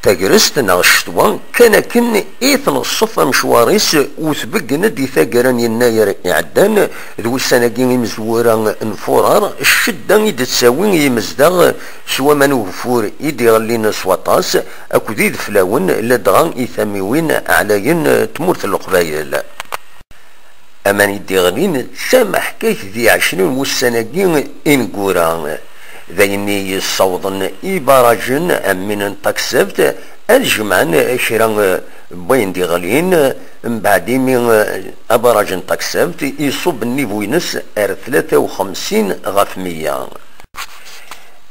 تاجرست نغشتوا كان كن إيثن الصفة مشواريس وثبقنا دي ثاقران يناير إعدان ذو السناقين مزورا انفورار الشدة إذا تساوين يمزدغ سوا منوفور إيدي غلين سواطاس أكو ذي فلاون لدغان إيثاميوين أعلاين تمورت القبايل أمان إيدي غلين سامح كيف ذي 20 والسناقين إنقوران ذيني يصوضن إبراجن أمين تكسبت الجمعان شران بين دي غالين بعد من أبراجن تكسبت يصب النيفوينس 53 غف 100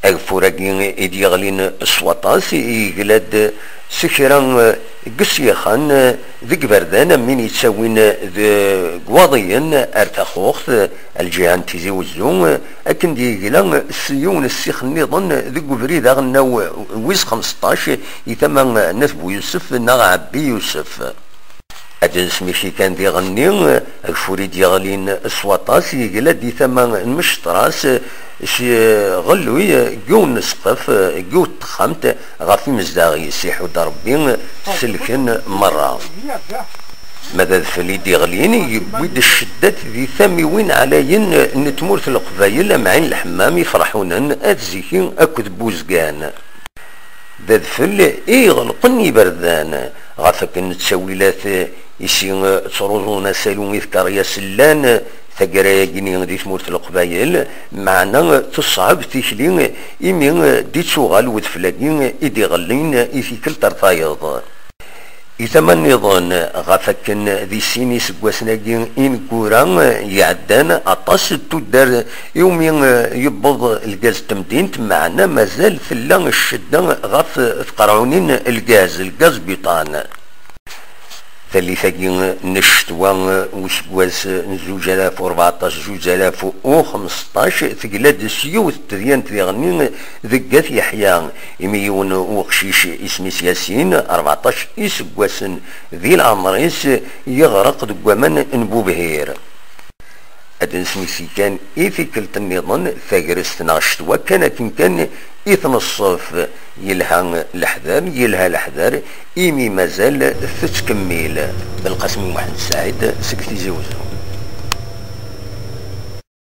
أغفوراقين إدي غالين سواطاس يقلد سكران قسيخان ذي قبردان من يتساوين ذي قواضيين ارتخوخ الجهان تيزي وزون اكن دي قلان السيون السيخ النظن ذي قبريد اغنو ويز 15 يتمن نثبو يوسف نغ عبي يوسف أدن سميشي كان دي غني الفوري دي غالين سواطاس يقلد دي ثمن المشتراس غلوي جو نسقف جو تخمت غافي مزداغي يسيحو دربين سلكن مرة ماذا فلي دي غليني يبويد الشدات ذي ثاميوين عليين نتمورت القبايل معين الحمام يفرحونن اتزيكين اكد بوزقان ذا فل يغلقني بردان غافك نتساويلات يسين تروزونا سالون يذكر يا سلان ثقرايا جيني دي تمورت القبايل معنا تصعب تيشلين إمين دي تشوغال ودفلاقين إدي غلين إذي كل ترطايض إذا ما النظام غافكن ذي سيني سقواسناقين إن كوران يعدان أطاس تدار يومين يبض الغاز تمدينت معنا مازال فلان الشدة غاف تقرعونين الغاز بيطان ثالثاقين نشتوان وسكواس 2014 2015 ثقلاد سيوث تريان تريغنين ذقات يحيى إميون وقشيش اسمي سياسيين 14 إسكواس ذي العمريس يغرق دقوامان نبو بهير أدن سميسي كان إيثيكلت النظام ثاقرست ناشتوا كان يتنصف يلها الحذار إيمي مازال تتكمل بالقسم محمد سعيد سكتي زوز